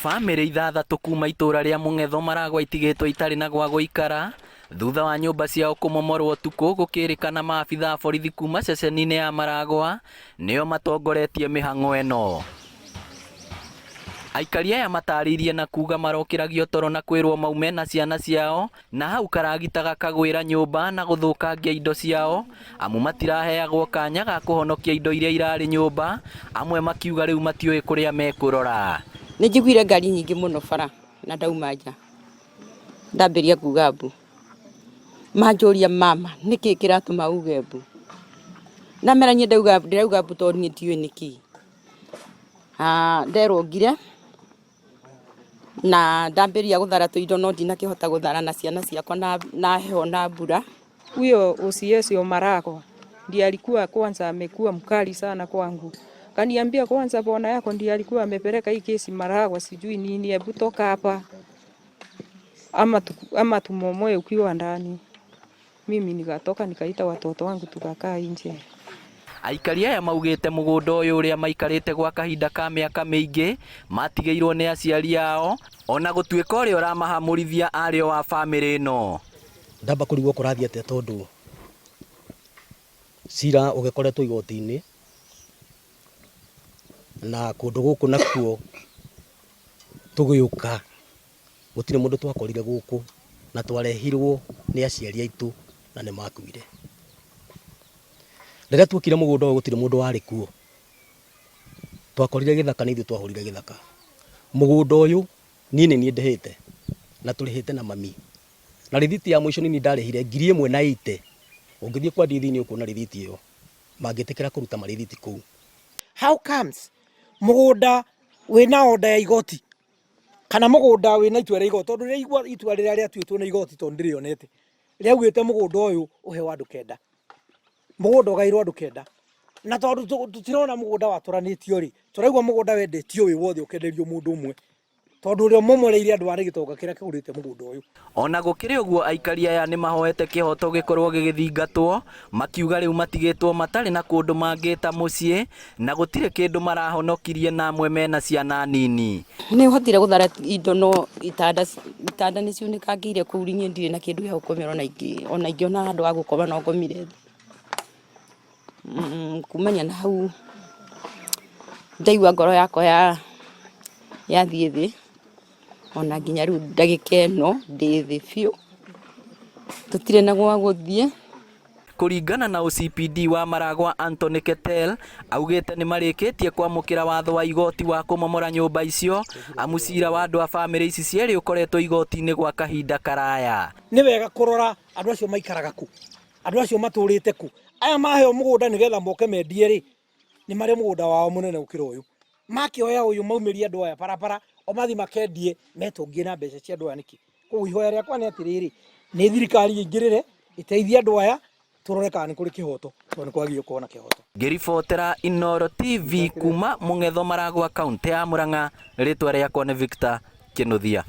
Bamĩrĩ ithathatũ kuma itũra rĩa Mũng'etho Maragũa itigĩtwo itarĩ na gwa gũikara thutha wa nyũmba ciao kũmomorwo ũtukũ, gũkĩrĩkana maabitha a borithi kuma ceceni-inĩ ya Maragũa nĩo matongoretie mĩhang'o ĩno. Aikari aya matarĩirie na kuga marokĩragio toro na kwĩrwo maume na ciana ciao, na hau karagita gakagwĩra nyũmba na gũthũkangia indo ciao, amu matiraheagwo kanya ga kũhonokia indo iria irarĩ nyũmba, amwe makiuga rĩu matiũĩ kũrĩa mekũrora. Nĩ njiguire ngari nyingĩ mũno bara na ndauma nja ndambĩria kuga mbu, manjũria mama nĩkĩ kĩratũma uge mbu, ndamera niĩ ndĩrauga mbu tondũ niĩ ndiũĩ nĩkĩ. Nderwo ngire na ndambĩria gũthara tũindo no ndinakĩhota gũthara na ciana ciakwa na heho na mbura. Huyo OCS wa Maragũa ndiye alikuwa kwanza amekuwa mkali sana kwangu. Kaniambia kwanza bwana yako ndiye alikuwa amepeleka hii kesi Maragũa sijui nini, hebu toka hapa ama tumomoe ukiwa ndani. Mimi nikatoka nikaita watoto wangu tukakaa nje. Aikari aya maugĩte mũgũnda ũyũ ũrĩa maikarĩte gwa kahinda ka mĩaka mĩingĩ matigĩirwo nĩ aciari ao, ona gũtuĩka ũrĩa ũramahamũrithia arĩ o wa bamĩrĩ ĩno. Ndamba kũrigwo kũrathiĩ atĩa tondũ cira ũgĩkoretwo igoti-inĩ na kũndũ gũkũ nakuo tũgĩũka gũtirĩ mũndũ twakorire gũkũ na twarehirwo nĩ aciari aitũ na nĩ makuire. Rĩrĩa tuokire mũgũnda ũyũ gũtirĩ mũndũ warĩ kuo, twakorire gĩthaka nĩ ithuĩ twahũrire gĩthaka. Mũgũnda ũyũ niĩ nĩ niĩ ndĩhĩte na tũrĩhĩte na mami, na rĩthiti ya mũico nĩ ndarĩhire 1,080. Ũngĩthiĩ kwa ndithi-inĩ ũkuona rĩthiti ĩyo, mangĩtĩkĩra kũruta marĩthiti kũu. How comes mũgũnda wĩna oda ya igoti kana mũgũnda wĩna itua rĩa igoti, tondũ rĩa itua rĩrĩa rĩatuĩtwo nĩ igoti tondũ ndĩrĩonete rĩaugĩte mũgũnda ũyũ ũheo andũ kenda, mũgũnda ũgairwo andũ kenda, na tondũ tũtirona mũgũnda watũranĩtio rĩ, tũraigua mũgũnda wendetio wĩ wothe ũkenderio mũndũ ũmwe, tondũ ũrĩa momoreire andũ arĩ gĩtonga kĩrĩa kĩgũrĩte mũgũnda ũyũ. Ona gũkĩrĩ ũguo aikari aya nĩ mahoete kĩhoto gĩkorwo gĩgĩthingatwo, makiuga rĩu matigĩtwo matarĩ na kũndũ mangĩta mũciĩ na gũtirĩ kĩndũ marahonokirie na amwe mena ciana nini. Nĩ hotire gũthara indo no itanda nĩ ciunĩkangĩire kũu, niĩ ndirĩ na kĩndũ gĩa gũkomera ona ingĩona handũ ha gũkoma no ngomire. Kumania na hau ndaigua ngoro yakwa yathiĩ thĩ, ona nginya rĩu ndagĩka ĩno ndĩ thĩ biũ, tũtirĩ na gwa gũthiĩ. Kũringana na OCPD wa Maragũa Anthony Ketel, augĩte nĩ marĩkĩtie kwamũkĩra watho wa igoti wa kũmomora nyũmba icio, amu cira wa andũ a bamĩrĩ ici cierĩ ũkoretwo igoti-inĩ gwa kahinda karaya. Nĩ wega kũrora andũ acio maikaraga ku, andũ acio matũrĩte ku, aya maheo mũgũnda nĩgetha moke mendie rĩ, nĩ marĩ mũgũnda wao mũnene gũkĩra ũyũ. Makĩoya ũyũ maumĩrie andũ aya barabara o mathi makendie metongie na mbeca cia andũ aya nĩkĩ. Koguo ihoya rĩakwa nĩ atĩrĩrĩ, nĩ thirikari ĩingĩrĩre ĩteithie andũ aya tũrore kana nĩ kũrĩ kĩhoto, tondũ nĩ kwagĩrĩire gũkorwo na kĩhoto. Ngĩribotera Inooro TV kuma Mũng'etho Maragũa kaũntĩ ya Mũrang'a, rĩtwa rĩakwa nĩ Victor Kĩnuthia.